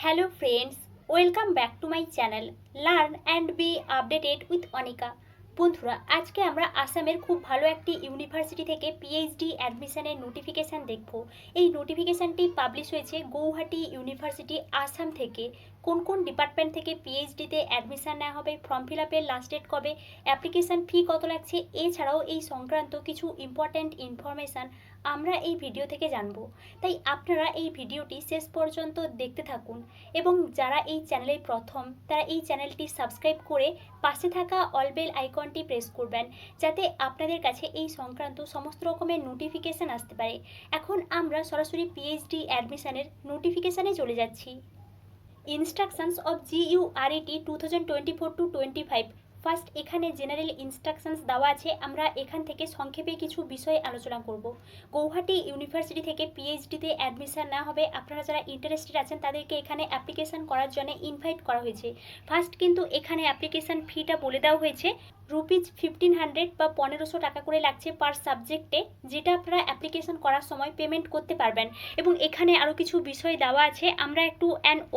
Hello friends, welcome back to my channel Learn and be updated with Anika। বন্ধুরা আজকে আমরা আসামের খুব ভালো একটি ইউনিভার্সিটি থেকে পিএইচডি অ্যাডমিশনের নোটিফিকেশান দেখব। এই নোটিফিকেশানটি পাবলিশ হয়েছে গৌহাটি ইউনিভার্সিটি আসাম থেকে। কোন কোন ডিপার্টমেন্ট থেকে পিএইচডিতে অ্যাডমিশান নেওয়া হবে, ফর্ম ফিল আপের লাস্ট ডেট কবে, অ্যাপ্লিকেশান ফি কত লাগছে, এছাড়াও এই সংক্রান্ত কিছু ইম্পর্ট্যান্ট ইনফরমেশান আমরা এই ভিডিও থেকে জানব। তাই আপনারা এই ভিডিওটি শেষ পর্যন্ত দেখতে থাকুন এবং যারা এই চ্যানেলে প্রথম তারা এই চ্যানেলটি সাবস্ক্রাইব করে পাশে থাকা অল বেল আইকনটি প্রেস করবেন, যাতে আপনাদের কাছে এই সংক্রান্ত সমস্ত রকমের নোটিফিকেশান আসতে পারে। এখন আমরা সরাসরি পিএইচডি অ্যাডমিশনের নোটিফিকেশানে চলে যাচ্ছি। Instructions of GURET 2024-25। ফার্স্ট এখানে জেনারেল ইনস্ট্রাকশনস দেওয়া আছে। আমরা এখান থেকে সংক্ষেপে কিছু বিষয় আলোচনা করব। গৌহাটি ইউনিভার্সিটি থেকে পিএইচডিতে অ্যাডমিশন নেওয়া হবে। আপনারা যারা ইন্টারেস্টেড আছেন তাদেরকে এখানে অ্যাপ্লিকেশন করার জন্য ইনভাইট করা হয়েছে। ফার্স্ট কিন্তু এখানে অ্যাপ্লিকেশন ফিটা বলে দেওয়া হয়েছে ₹1500 বা 1500 টাকা করে লাগছে পার সাবজেক্টে, যেটা আপনারা অ্যাপ্লিকেশন করার সময় পেমেন্ট করতে পারবেন। এবং এখানে আরও কিছু বিষয় দেওয়া আছে, আমরা একটু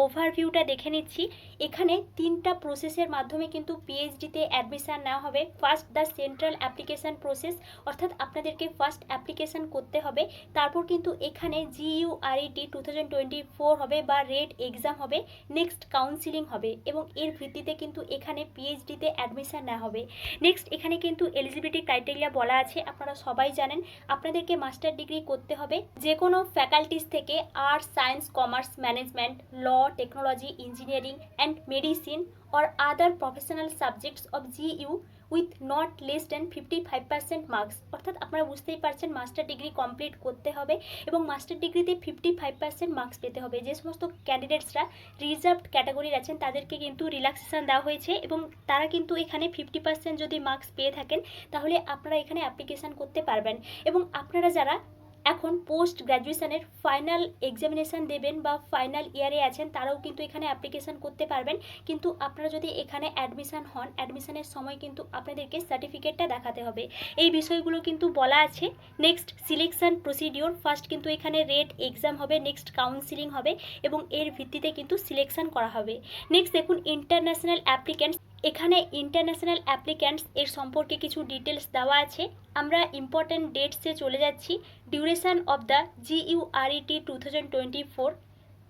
ওভারভিউটা দেখে নিচ্ছি। এখানে 3টা প্রসেসের মাধ্যমে কিন্তু পিএইচডিতে অ্যাডমিশন নেওয়া হবে। First the central application process, অর্থাৎ আপনাদেরকে ফার্স্ট অ্যাপ্লিকেশন করতে হবে, তারপর কিন্তু এখানে GURET 2024 হবে বা রেট এক্সাম হবে, নেক্সট কাউন্সিলিং হবে এবং এর ভিত্তিতে কিন্তু এখানে পিএইচডিতে অ্যাডমিশন নেওয়া হবে। নেক্সট এখানে কিন্তু এলিজিবিলিটি ক্রাইটেরিয়া বলা আছে। আপনারা সবাই জানেন আপনাদেরকে মাস্টার ডিগ্রি করতে হবে যে কোনো ফ্যাকাল্টিস থেকে, arts, science, commerce, management, law, technology, engineering and medicine or other professional subjects of GU with not less than 55% marks. অর্থাৎ আপনারা বুঝতেই পারছেন মাস্টার ডিগ্রি কমপ্লিট করতে হবে এবং মাস্টার ডিগ্রিতে 55% মার্কস পেতে হবে। যে সমস্ত ক্যান্ডিডেটসরা রিজার্ভড ক্যাটাগরির আছেন তাদেরকে কিন্তু রিল্যাক্সেশন দেওয়া হয়েছে এবং তারা কিন্তু এখানে 50% যদি মার্কস পেয়ে থাকেন তাহলে আপনারা এখানে অ্যাপ্লিকেশান করতে পারবেন। এবং আপনারা যারা এখন পোস্ট গ্র্যাজুয়েশনের ফাইনাল এক্সামিনেশান দেবেন বা ফাইনাল ইয়ারে আছেন তারাও কিন্তু এখানে অ্যাপ্লিকেশান করতে পারবেন। কিন্তু আপনারা যদি এখানে অ্যাডমিশান হন, অ্যাডমিশানের সময় কিন্তু আপনাদেরকে সার্টিফিকেটটা দেখাতে হবে। এই বিষয়গুলো কিন্তু বলা আছে। নেক্সট সিলেকশন প্রসিডিওর, ফার্স্ট কিন্তু এখানে রেট এক্সাম হবে, নেক্সট কাউন্সিলিং হবে এবং এর ভিত্তিতে কিন্তু সিলেকশন করা হবে। নেক্সট দেখুন ইন্টারন্যাশনাল অ্যাপ্লিক্যান্টস। এখানে ইন্টারন্যাশনাল অ্যাপ্লিক্যান্টস এর সম্পর্কে কিছু ডিটেলস দেওয়া আছে। আমরা ইম্পর্ট্যান্ট ডেটসে চলে যাচ্ছি। Duration of the GURET 2024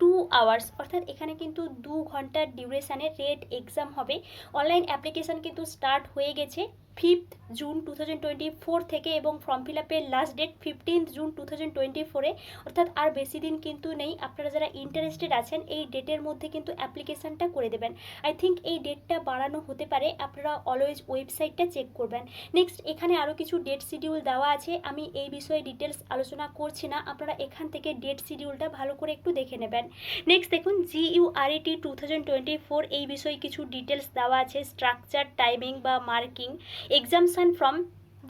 2 hours, অর্থাৎ এখানে কিন্তু 2 ঘন্টার ডিউরেশানের রেট এক্সাম হবে। অনলাইন অ্যাপ্লিকেশান কিন্তু স্টার্ট হয়ে গেছে 5th জুন 2024 থেকে এবং ফর্ম ফিল আপের লাস্ট ডেট 15th জুন 2024-এ, অর্থাৎ আর বেশি দিন কিন্তু নেই। আপনারা যারা ইন্টারেস্টেড আছেন এই ডেটের মধ্যে কিন্তু অ্যাপ্লিকেশানটা করে দেবেন। আই থিঙ্ক এই ডেটটা বাড়ানো হতে পারে, আপনারা অলওয়েজ ওয়েবসাইটটা চেক করবেন। নেক্সট এখানে আরও কিছু ডেট শিডিউল দেওয়া আছে, আমি এই বিষয়ে ডিটেলস আলোচনা করছি না, আপনারা এখান থেকে ডেট শিডিউলটা ভালো করে একটু দেখে নেবেন। নেক্সট দেখুন GURET 2024 এই বিষয়ে কিছু ডিটেলস দেওয়া আছে, স্ট্রাকচার, টাইমিং বা মার্কিং, এক্সামশন ফ্রম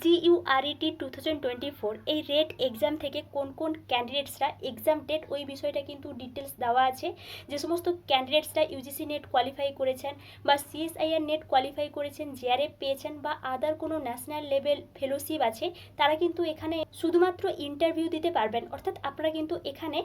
GURET 2024। এই রেট এক্সাম থেকে কোন কোন ক্যান্ডিডেটসরা এক্সাম ডেট ওই বিষয়টা কিন্তু ডিটেলস দেওয়া আছে। যে সমস্ত ক্যান্ডিডেটসরা ইউজিসি নেট কোয়ালিফাই করেছেন বা CSIR নেট কোয়ালিফাই করেছেন, JRF পেয়েছেন বা আদার কোনো ন্যাশনাল লেভেল ফেলোশিপ আছে, তারা কিন্তু এখানে শুধুমাত্র ইন্টারভিউ দিতে পারবেন। অর্থাৎ আপনারা কিন্তু এখানে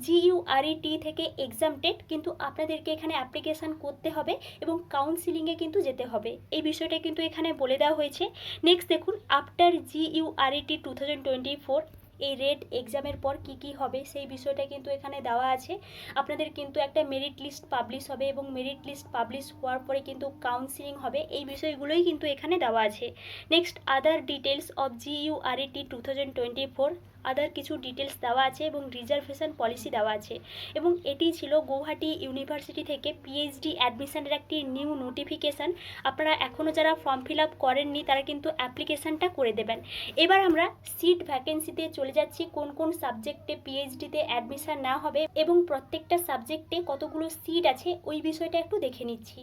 GURET থেকে এক্সাম ডেট কিন্তু আপনাদেরকে এখানে অ্যাপ্লিকেশান করতে হবে এবং কাউন্সিলিংয়ে কিন্তু যেতে হবে। এই বিষয়টা কিন্তু এখানে বলে দেওয়া হয়েছে। নেক্সট দেখুন আফটার GURET 2024 এই রেট এক্সামের পর কি কি হবে সেই বিষয়টা কিন্তু এখানে দেওয়া আছে। আপনাদের কিন্তু একটা মেরিট লিস্ট পাবলিশ হবে এবং মেরিট লিস্ট পাবলিশ হওয়ার পরে কিন্তু কাউন্সিলিং হবে। এই বিষয়গুলোই কিন্তু এখানে দেওয়া আছে। Next other details of GURET 2024, আদার কিছু ডিটেলস দেওয়া আছে এবং রিজার্ভেশন পলিসি দেওয়া আছে। এবং এটি ছিল গৌহাটি ইউনিভার্সিটি থেকে পিএইচডি অ্যাডমিশনের একটি নিউ নোটিফিকেশান। আপনারা এখনও যারা ফর্ম ফিল আপ করেননি তারা কিন্তু অ্যাপ্লিকেশানটা করে দেবেন। এবার আমরা সিট ভ্যাকেন্সিতে চলে যাচ্ছি, কোন কোন সাবজেক্টে পিএইচডিতে অ্যাডমিশান নেওয়া হবে এবং প্রত্যেকটা সাবজেক্টে কতগুলো সিট আছে ওই বিষয়টা একটু দেখে নিচ্ছি।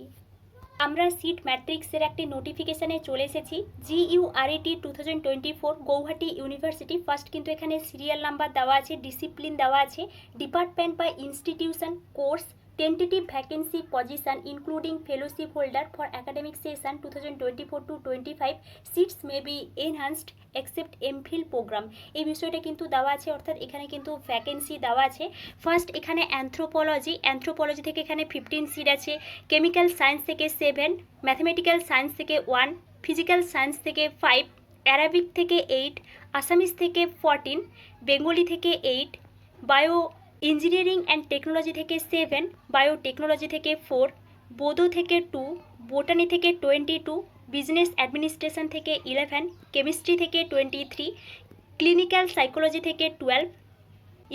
আমরা সিট ম্যাট্রিক্সের একটি নোটিফিকেশানে চলে এসেছি। GURET 2024 Guwahati university. ফার্স্ট কিন্তু এখানে সিরিয়াল নাম্বার দেওয়া আছে, ডিসিপ্লিন দেওয়া আছে, ডিপার্টমেন্ট বা institution, course, tentative vacancy position including fellowship holder for academic session 2024-25 seats may be enhanced except MPhil programme. এই বিষয়টা কিন্তু দেওয়া আছে, অর্থাৎ এখানে কিন্তু ভ্যাকেন্সি দেওয়া আছে। ফার্স্ট এখানে অ্যানথ্রোপোলজি থেকে এখানে 15 সিট আছে, কেমিক্যাল সায়েন্স থেকে 7, ম্যাথমেটিক্যাল সায়েন্স থেকে 1, ফিজিক্যাল সায়েন্স থেকে 5, অ্যারাবিক থেকে 8, আসামিস থেকে 14, বেঙ্গলি থেকে 8, বায়ো ইঞ্জিনিয়ারিং অ্যান্ড টেকনোলজি থেকে 7, বায়োটেকনোলজি থেকে 4, বোদো থেকে 2, বোটানি থেকে 22, বিজনেস অ্যাডমিনিস্ট্রেশন থেকে 11, কেমিস্ট্রি থেকে 23, ক্লিনিক্যাল সাইকোলজি থেকে 12,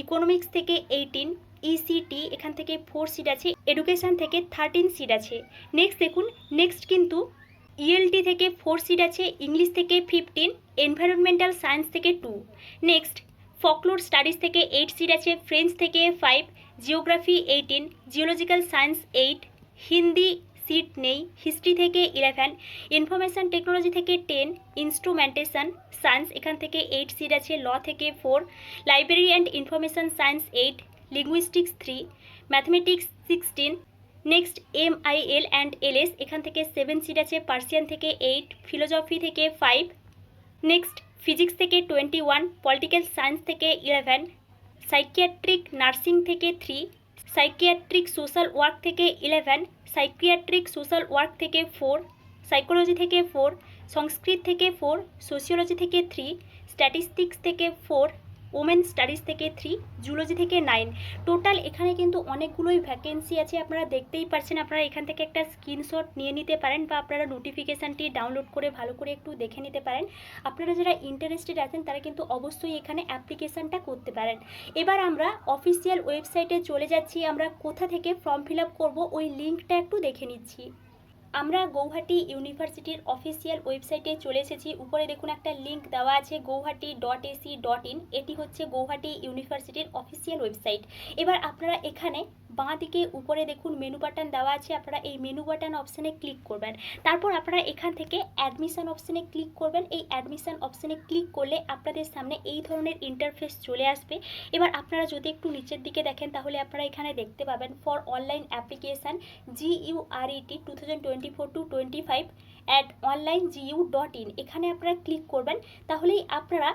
ইকোনমিক্স থেকে 18, ইসিটি এখান থেকে 4 সিট আছে, এডুকেশন থেকে 13 সিট আছে। নেক্সট দেখুন, নেক্সট কিন্তু ইএলটি থেকে 4 সিট আছে, ইংলিশ থেকে 15, এনভায়রনমেন্টাল সায়েন্স থেকে 2, নেক্সট ফকলোর স্টাডিজ থেকে 8 সিট আছে, ফ্রেঞ্চ থেকে 5, geography 18, geological science 8, Hindi seat নেই, হিস্ট্রি থেকে 11, ইনফরমেশন টেকনোলজি থেকে 10, ইনস্ট্রুমেন্টেশন সায়েন্স এখান থেকে 8 সিট আছে, ল থেকে 4, library and information science 8, linguistics 3, mathematics 16, next MIL and LS এখান থেকে 7 সিট আছে, পার্সিয়ান থেকে 8, ফিলোজফি থেকে 5, নেক্সট ফিজিক্স থেকে 21, পলিটিক্যাল সায়েন্স থেকে 11, সাইকিয়াট্রিক নার্সিং থেকে 3, সাইকিয়াট্রিক সোশ্যাল ওয়ার্ক থেকে 11, সাইকিয়াট্রিক সোশ্যাল ওয়ার্ক থেকে 4, সাইকোলজি থেকে 4, সংস্কৃত থেকে 4, সোশিওলজি থেকে 3, স্ট্যাটিস্টিক্স থেকে 4, ওমেন স্টাডিজ থেকে 3, জুলজি থেকে 9। টোটাল এখানে কিন্তু অনেকগুলোই ভ্যাকেন্সি আছে, আপনারা দেখতেই পাচ্ছেন। আপনারা এখান থেকে একটা স্ক্রিনশট নিয়ে নিতে পারেন বা আপনারা নোটিফিকেশানটি ডাউনলোড করে ভালো করে একটু দেখে নিতে পারেন। আপনারা যারা ইন্টারেস্টেড আছেন তারা কিন্তু অবশ্যই এখানে অ্যাপ্লিকেশানটা করতে পারেন। এবার আমরা অফিসিয়াল ওয়েবসাইটে চলে যাচ্ছি। আমরা কোথা থেকে ফর্ম ফিল আপ করবো ওই লিঙ্কটা একটু দেখে নিচ্ছি। আমরা গৌহাটি ইউনিভার্সিটির অফিসিয়াল ওয়েবসাইটে চলে এসেছি। উপরে দেখুন একটা লিঙ্ক দেওয়া আছে guwahati.ac.in। এটি হচ্ছে গৌহাটি ইউনিভার্সিটির অফিসিয়াল ওয়েবসাইট। এবার আপনারা এখানে বাঁ দিকে উপরে দেখুন মেনু বাটন দেওয়া আছে, আপনারা এই মেনু বাটন অপশানে ক্লিক করবেন। তারপর আপনারা এখান থেকে অ্যাডমিশন অপশানে ক্লিক করবেন। এই অ্যাডমিশন অপশানে ক্লিক করলে আপনাদের সামনে এই ধরনের ইন্টারফেস চলে আসবে। এবার আপনারা যদি একটু নিচের দিকে দেখেন তাহলে আপনারা এখানে দেখতে পাবেন for online application GURET 2024-25 @onlinegu.in। এখানে আপনারা ক্লিক করবেন, তাহলেই আপনারা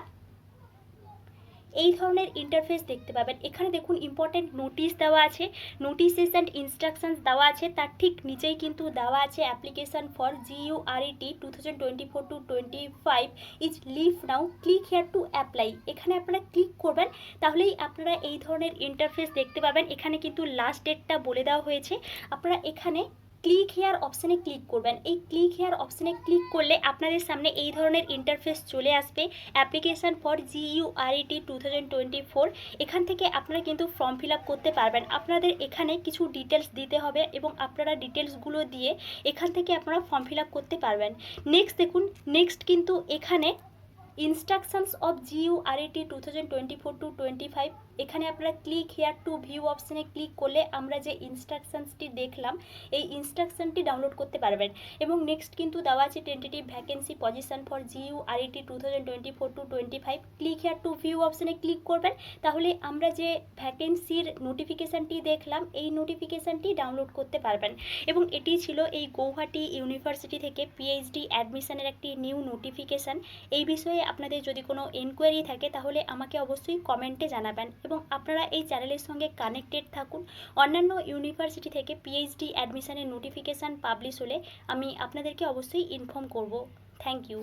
এই ধরনের ইন্টারফেস দেখতে পাবেন। এখানে দেখুন ইম্পর্টেন্ট নোটিশ দেওয়া আছে, নোটিশেস অ্যান্ড ইনস্ট্রাকশনস দেওয়া আছে, তার ঠিক নিচেই কিন্তু দেওয়া আছে application for GURET 2024-25 is live now, click here to apply. এখানে আপনারা ক্লিক করবেন, তাহলেই আপনারা এই ধরনের ইন্টারফেস দেখতে পাবেন। এখানে কিন্তু লাস্ট ডেটটা বলে দেওয়া হয়েছে। আপনারা এখানে ক্লিক হেয়ার অপশানে ক্লিক করবেন। এই ক্লিক হেয়ার অপশানে ক্লিক করলে আপনাদের সামনে এই ধরনের ইন্টারফেস চলে আসবে অ্যাপ্লিকেশান ফর GURET 2024। এখান থেকে আপনারা কিন্তু ফর্ম ফিল আপ করতে পারবেন। আপনাদের এখানে কিছু ডিটেলস দিতে হবে এবং আপনারা ডিটেলসগুলো দিয়ে এখান থেকে আপনারা ফর্ম ফিল আপ করতে পারবেন। নেক্সট দেখুন, নেক্সট কিন্তু এখানে ইনস্ট্রাকশনস অফ GURET 2024-25 এখানে আপনারা ক্লিক হেয়ার টু ভিউ অপশানে ক্লিক করলে আমরা যে ইনস্ট্রাকশনসটি দেখলাম এই ইনস্ট্রাকশনটি ডাউনলোড করতে পারবেন। এবং নেক্সট কিন্তু দেওয়া আছে tentative vacancy position for GURET 2024-25। Click here two view অপশানে ক্লিক করবেন, তাহলে আমরা যে ভ্যাকেন্সির নোটিফিকেশানটি দেখলাম এই নোটিফিকেশানটি ডাউনলোড করতে পারবেন। এবং এটি ছিল এই গৌহাটি ইউনিভার্সিটি থেকে PhD অ্যাডমিশনের একটি নিউ নোটিফিকেশান। এই বিষয়ে আপনাদের যদি কোনো এনকোয়ারি থাকে তাহলে আমাকে অবশ্যই কমেন্টে জানাবেন এবং আপনারা এই চ্যানেলের সঙ্গে কানেক্টেড থাকুন। অন্যান্য ইউনিভার্সিটি থেকে PhD অ্যাডমিশনের নোটিফিকেশান পাবলিশ হলে আমি আপনাদেরকে অবশ্যই ইনফর্ম করব। Thank you.